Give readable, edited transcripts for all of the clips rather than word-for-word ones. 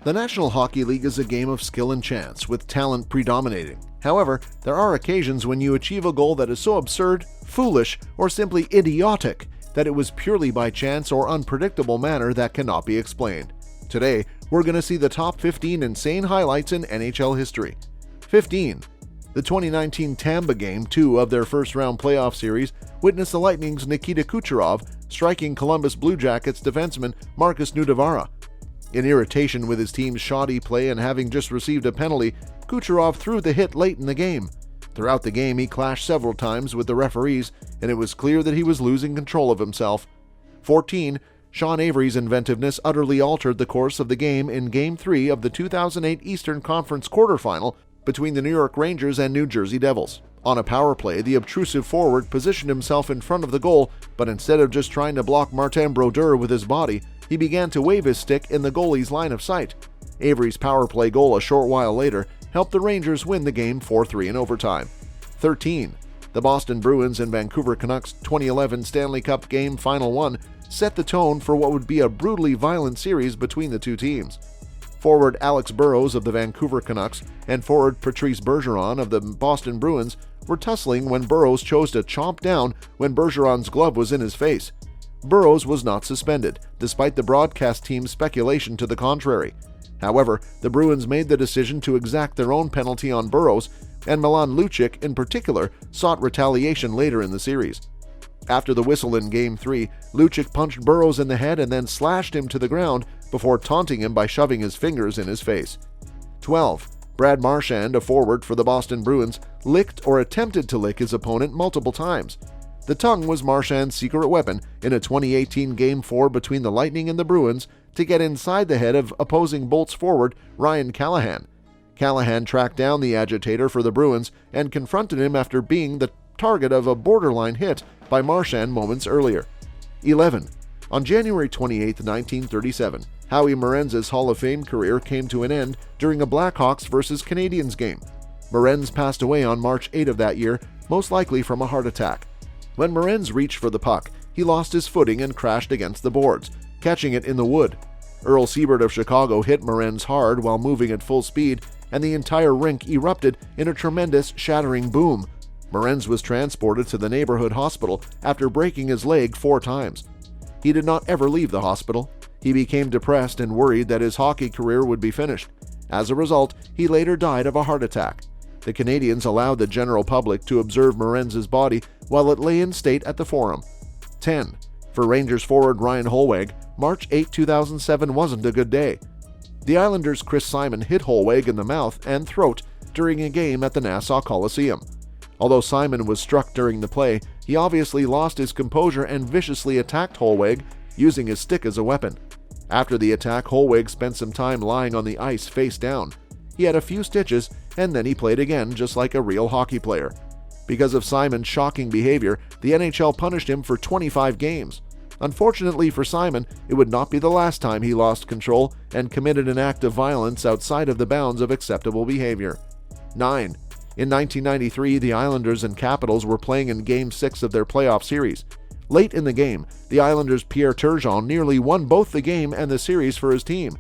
The National Hockey League is a game of skill and chance, with talent predominating. However, there are occasions when you achieve a goal that is so absurd, foolish, or simply idiotic that it was purely by chance or unpredictable manner that cannot be explained. Today, we're going to see the top 15 insane highlights in NHL history. 15. The 2019 Tampa Game 2 of their first-round playoff series witnessed the Lightning's Nikita Kucherov striking Columbus Blue Jackets defenseman Markus Nutivaara. In irritation with his team's shoddy play and having just received a penalty, Kucherov threw the hit late in the game. Throughout the game, he clashed several times with the referees, and it was clear that he was losing control of himself. 14. Sean Avery's inventiveness utterly altered the course of the game in Game 3 of the 2008 Eastern Conference quarterfinal between the New York Rangers and New Jersey Devils. On a power play, the obtrusive forward positioned himself in front of the goal, but instead of just trying to block Martin Brodeur with his body, he began to wave his stick in the goalie's line of sight. Avery's power play goal a short while later helped the Rangers win the game 4-3 in overtime. 13. The Boston Bruins and Vancouver Canucks 2011 Stanley Cup Game Final 1 set the tone for what would be a brutally violent series between the two teams. Forward Alex Burrows of the Vancouver Canucks and forward Patrice Bergeron of the Boston Bruins were tussling when Burrows chose to chomp down when Bergeron's glove was in his face. Burrows was not suspended, despite the broadcast team's speculation to the contrary. However, the Bruins made the decision to exact their own penalty on Burrows, and Milan Lucic, in particular, sought retaliation later in the series. After the whistle in Game 3, Lucic punched Burrows in the head and then slashed him to the ground before taunting him by shoving his fingers in his face. 12. Brad Marchand, a forward for the Boston Bruins, licked or attempted to lick his opponent multiple times. The tongue was Marchand's secret weapon in a 2018 Game 4 between the Lightning and the Bruins to get inside the head of opposing Bolts forward Ryan Callahan. Callahan tracked down the agitator for the Bruins and confronted him after being the target of a borderline hit by Marchand moments earlier. 11. On January 28, 1937, Howie Morenza's Hall of Fame career came to an end during a Blackhawks vs. Canadiens game. Morenz passed away on March 8 of that year, most likely from a heart attack. When Morenz reached for the puck, he lost his footing and crashed against the boards, catching it in the wood. Earl Siebert of Chicago hit Morenz hard while moving at full speed, and the entire rink erupted in a tremendous, shattering boom. Morenz was transported to the neighborhood hospital after breaking his leg 4 times. He did not ever leave the hospital. He became depressed and worried that his hockey career would be finished. As a result, he later died of a heart attack. The Canadiens allowed the general public to observe Morenz's body while it lay in state at the Forum. 10. For Rangers forward Ryan Hollweg, March 8, 2007 wasn't a good day. The Islanders' Chris Simon hit Hollweg in the mouth and throat during a game at the Nassau Coliseum. Although Simon was struck during the play, he obviously lost his composure and viciously attacked Hollweg, using his stick as a weapon. After the attack, Hollweg spent some time lying on the ice face down. He had a few stitches, and then he played again just like a real hockey player. Because of Simon's shocking behavior, the NHL punished him for 25 games. Unfortunately for Simon, it would not be the last time he lost control and committed an act of violence outside of the bounds of acceptable behavior. 9. In 1993, the Islanders and Capitals were playing in Game 6 of their playoff series. Late in the game, the Islanders' Pierre Turgeon nearly won both the game and the series for his team.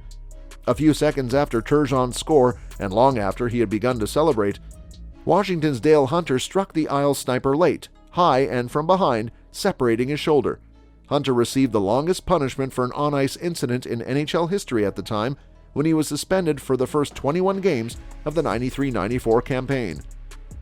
A few seconds after Turgeon's score, and long after he had begun to celebrate, Washington's Dale Hunter struck the Isles sniper late, high, and from behind, separating his shoulder. Hunter received the longest punishment for an on-ice incident in NHL history at the time, when he was suspended for the first 21 games of the 93-94 campaign.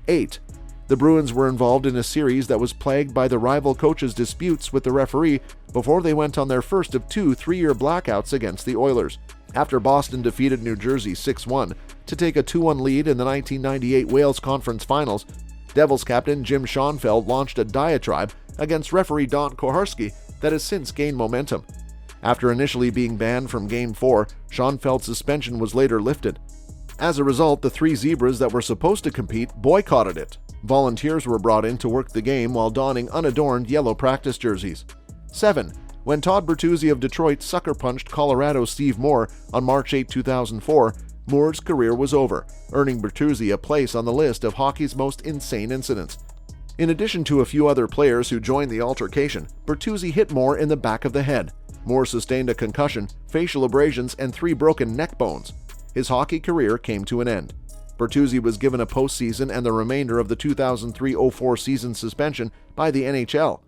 8. The Bruins were involved in a series that was plagued by the rival coaches' disputes with the referee before they went on their first of 2 3-year blackouts against the Oilers. After Boston defeated New Jersey 6-1 to take a 2-1 lead in the 1998 Wales Conference Finals, Devils captain Jim Schoenfeld launched a diatribe against referee Don Koharski that has since gained momentum. After initially being banned from Game 4, Schoenfeld's suspension was later lifted. As a result, the 3 Zebras that were supposed to compete boycotted it. Volunteers were brought in to work the game while donning unadorned yellow practice jerseys. 7. When Todd Bertuzzi of Detroit sucker-punched Colorado's Steve Moore on March 8, 2004, Moore's career was over, earning Bertuzzi a place on the list of hockey's most insane incidents. In addition to a few other players who joined the altercation, Bertuzzi hit Moore in the back of the head. Moore sustained a concussion, facial abrasions, and 3 broken neck bones. His hockey career came to an end. Bertuzzi was given a postseason and the remainder of the 2003-04 season suspension by the NHL.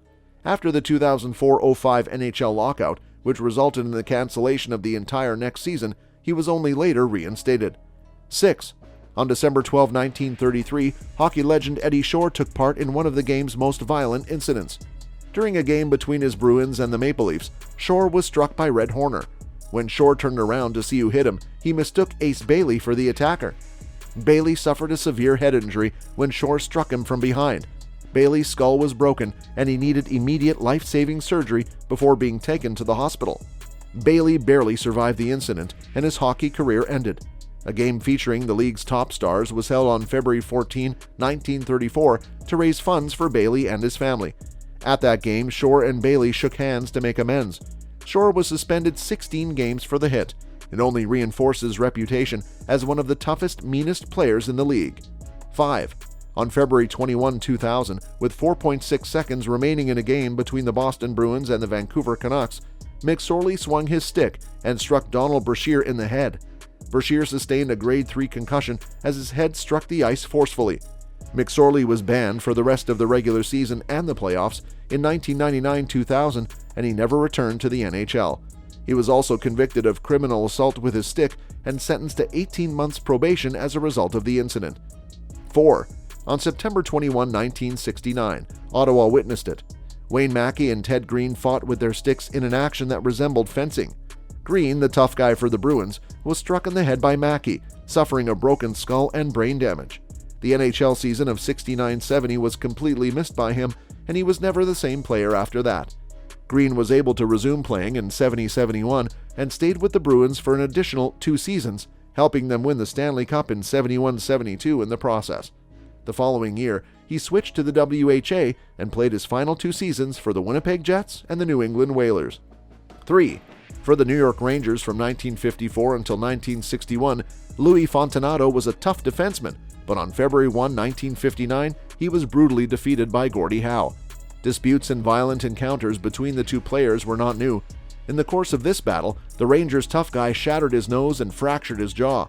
After the 2004-05 NHL lockout, which resulted in the cancellation of the entire next season, he was only later reinstated. 6. On December 12, 1933, hockey legend Eddie Shore took part in one of the game's most violent incidents. During a game between his Bruins and the Maple Leafs, Shore was struck by Red Horner. When Shore turned around to see who hit him, he mistook Ace Bailey for the attacker. Bailey suffered a severe head injury when Shore struck him from behind. Bailey's skull was broken and he needed immediate life-saving surgery before being taken to the hospital. Bailey barely survived the incident and his hockey career ended. A game featuring the league's top stars was held on February 14, 1934 to raise funds for Bailey and his family. At that game, Shore and Bailey shook hands to make amends. Shore was suspended 16 games for the hit. It only reinforced his reputation as one of the toughest, meanest players in the league. 5. On February 21, 2000, with 4.6 seconds remaining in a game between the Boston Bruins and the Vancouver Canucks, McSorley swung his stick and struck Donald Brashear in the head. Brashear sustained a grade 3 concussion as his head struck the ice forcefully. McSorley was banned for the rest of the regular season and the playoffs in 1999-2000, and he never returned to the NHL. He was also convicted of criminal assault with his stick and sentenced to 18 months probation as a result of the incident. 4. On September 21, 1969, Ottawa witnessed it. Wayne Mackey and Ted Green fought with their sticks in an action that resembled fencing. Green, the tough guy for the Bruins, was struck in the head by Mackey, suffering a broken skull and brain damage. The NHL season of 69-70 was completely missed by him, and he was never the same player after that. Green was able to resume playing in 70-71 and stayed with the Bruins for an additional 2 seasons, helping them win the Stanley Cup in 71-72 in the process. The following year, he switched to the WHA and played his final 2 seasons for the Winnipeg Jets and the New England Whalers. 3. For the New York Rangers from 1954 until 1961, Louis Fontinato was a tough defenseman, but on February 1, 1959, he was brutally defeated by Gordie Howe. Disputes and violent encounters between the two players were not new. In the course of this battle, the Rangers' tough guy shattered his nose and fractured his jaw.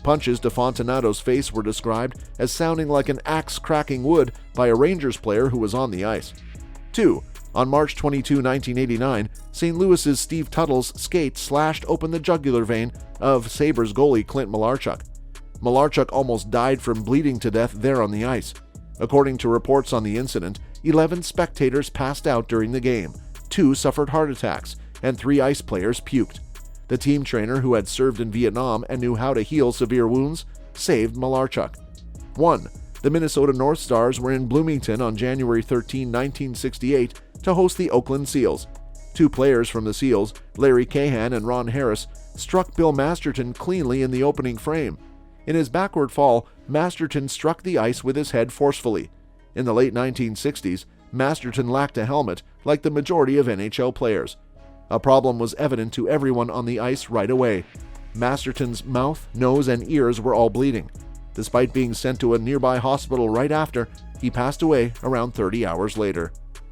Punches to Fontinato's face were described as sounding like an axe cracking wood by a Rangers player who was on the ice. 2. On March 22, 1989, St. Louis's Steve Tuttle's skate slashed open the jugular vein of Sabres goalie Clint Malarchuk. Malarchuk almost died from bleeding to death there on the ice. According to reports on the incident, 11 spectators passed out during the game, 2 suffered heart attacks, and 3 ice players puked. The team trainer, who had served in Vietnam and knew how to heal severe wounds, saved Malarchuk. 1. The Minnesota North Stars were in Bloomington on January 13, 1968, to host the Oakland Seals. 2 players from the Seals, Larry Cahan and Ron Harris, struck Bill Masterton cleanly in the opening frame. In his backward fall, Masterton struck the ice with his head forcefully. In the late 1960s, Masterton lacked a helmet, like the majority of NHL players. A problem was evident to everyone on the ice right away. Masterton's mouth, nose, and ears were all bleeding. Despite being sent to a nearby hospital right after, he passed away around 30 hours later.